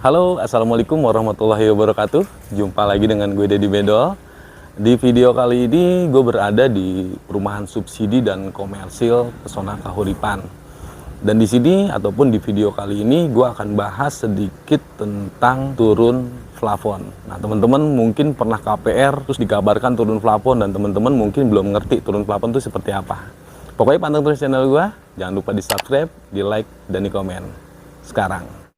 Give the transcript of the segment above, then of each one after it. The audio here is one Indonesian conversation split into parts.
Halo, assalamualaikum warahmatullahi wabarakatuh. Jumpa lagi dengan gue Deddy Bedol. Di video kali ini gue berada di perumahan subsidi dan komersil Pesona Kahuripan. Dan di sini ataupun di video kali ini gue akan bahas sedikit tentang turun plafon. Nah, teman-teman mungkin pernah KPR terus dikabarkan turun plafon dan teman-teman mungkin belum ngerti turun plafon itu seperti apa. Pokoknya panteng terus channel gue, jangan lupa di subscribe, di like, dan di komen. Sekarang.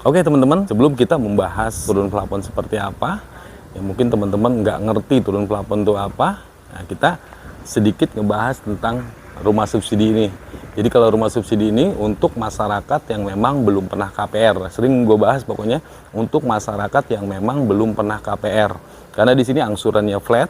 Oke teman-teman, sebelum kita membahas turun plafon seperti apa, ya mungkin teman-teman nggak ngerti turun plafon itu apa, nah kita sedikit ngebahas tentang rumah subsidi ini. Jadi kalau rumah subsidi ini untuk masyarakat yang memang belum pernah KPR, sering gue bahas pokoknya untuk masyarakat yang memang belum pernah KPR, karena di sini angsurannya flat.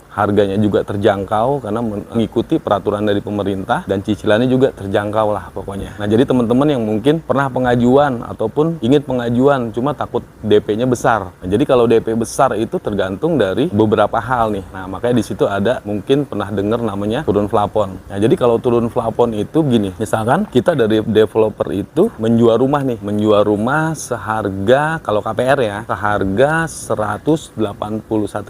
Harganya juga terjangkau karena mengikuti peraturan dari pemerintah dan cicilannya juga terjangkau lah pokoknya. Nah jadi teman-teman yang mungkin pernah pengajuan ataupun ingin pengajuan cuma takut DP-nya besar. Nah, jadi kalau DP besar itu tergantung dari beberapa hal nih. Nah makanya di situ ada mungkin pernah dengar namanya turun plafon. Nah jadi kalau turun plafon itu gini, misalkan kita dari developer itu menjual rumah nih, menjual rumah seharga kalau KPR ya, seharga 181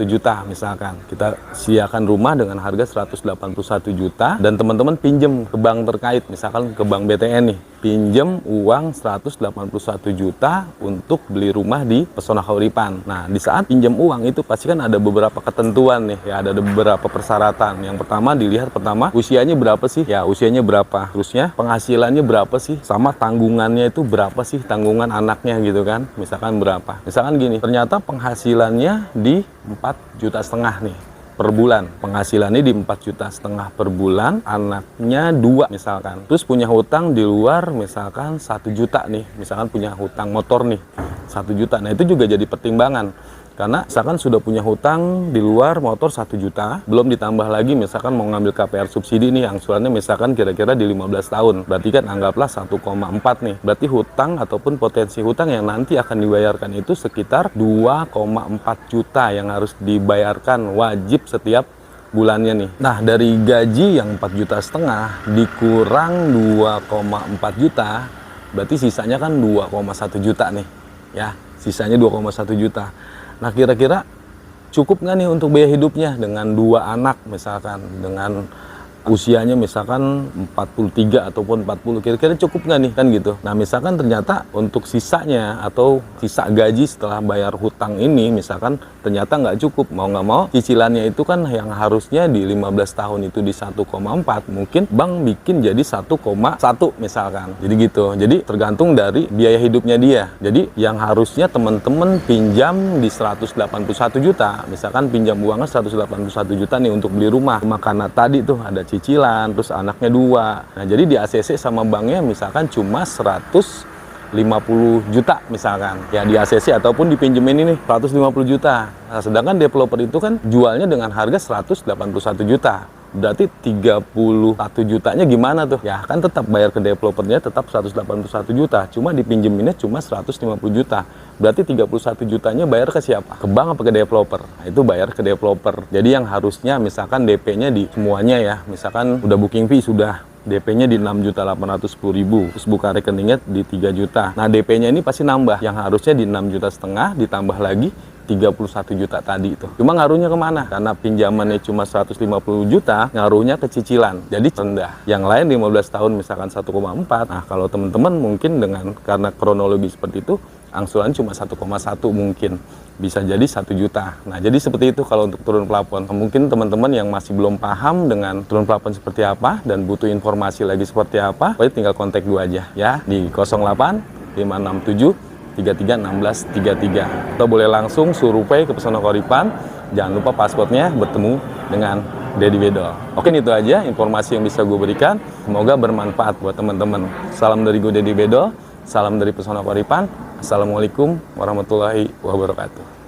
juta misalkan. Kita sediakan rumah dengan harga 181 juta dan teman-teman pinjem ke bank terkait, misalkan ke bank BTN nih, pinjem uang 181 juta untuk beli rumah di Pesona Kahuripan. Nah di saat pinjam uang itu pasti kan ada beberapa ketentuan nih ya, ada beberapa persyaratan. Yang pertama dilihat usianya berapa sih ya, usianya berapa, terusnya penghasilannya berapa sih, sama tanggungannya itu berapa sih, tanggungan anaknya gitu kan, misalkan berapa. Misalkan gini, ternyata penghasilannya di 4,5 juta nih per bulan, penghasilannya di 4,5 juta per bulan, anaknya 2 misalkan, terus punya hutang di luar misalkan 1 juta nih, misalkan punya hutang motor nih 1 juta. Nah itu juga jadi pertimbangan, karena misalkan sudah punya hutang di luar motor 1 juta, belum ditambah lagi misalkan mau ngambil KPR subsidi nih, angsurannya misalkan kira-kira di 15 tahun, berarti kan anggaplah 1,4 nih, berarti hutang ataupun potensi hutang yang nanti akan dibayarkan itu sekitar 2,4 juta yang harus dibayarkan wajib setiap bulannya nih. Nah dari gaji yang 4,5 juta dikurang 2,4 juta, berarti sisanya kan 2,1 juta nih ya, sisanya 2,1 juta. Nah kira-kira cukup nggak nih untuk biaya hidupnya dengan 2 anak misalkan, dengan usianya misalkan 43 ataupun 40, kira-kira cukup nggak nih kan gitu. Nah misalkan ternyata untuk sisanya atau sisa gaji setelah bayar hutang ini misalkan ternyata nggak cukup, mau nggak mau cicilannya itu kan yang harusnya di 15 tahun itu di 1,4, mungkin bank bikin jadi 1,1 misalkan, jadi gitu. Jadi tergantung dari biaya hidupnya dia. Jadi yang harusnya teman-teman pinjam di 181 juta, misalkan pinjam uangnya 181 juta nih untuk beli rumah, karena tadi tuh ada cicilan, terus anaknya 2. Nah jadi di ACC sama banknya misalkan cuma 150 juta misalkan ya di ACC ataupun dipinjemin ini 150 juta. Nah, sedangkan developer itu kan jualnya dengan harga 181 juta. Berarti 31 jutanya gimana tuh? Ya kan tetap bayar ke developernya tetap 181 juta, cuma dipinjeminnya cuma 150 juta. Berarti 31 jutanya bayar ke siapa? Ke bank apa ke developer? Nah, itu bayar ke developer. Jadi yang harusnya misalkan DP-nya di semuanya ya, misalkan udah booking fee sudah, DP-nya di 6.810.000, terus buka rekeningnya di 3 juta. Nah DP-nya ini pasti nambah, yang harusnya di 6,5 juta ditambah lagi 31 juta tadi itu. Cuma ngaruhnya kemana? Karena pinjamannya cuma 150 juta, ngaruhnya ke cicilan. Jadi rendah. Yang lain 15 tahun misalkan 1,4. Nah, kalau teman-teman mungkin karena kronologi seperti itu, angsuran cuma 1,1 mungkin. Bisa jadi 1 juta. Nah, jadi seperti itu kalau untuk turun plafon. Mungkin teman-teman yang masih belum paham dengan turun plafon seperti apa dan butuh informasi lagi seperti apa, pokoknya tinggal kontak gue aja ya di 08 567 33 16 33, atau boleh langsung survei ke Pesona Kahuripan. Jangan lupa pasportnya bertemu dengan Deddy Bedol. Oke, itu aja informasi yang bisa gue berikan, semoga bermanfaat buat teman-teman. Salam dari gue Deddy Bedol, salam dari Pesona Kahuripan. Assalamualaikum warahmatullahi wabarakatuh.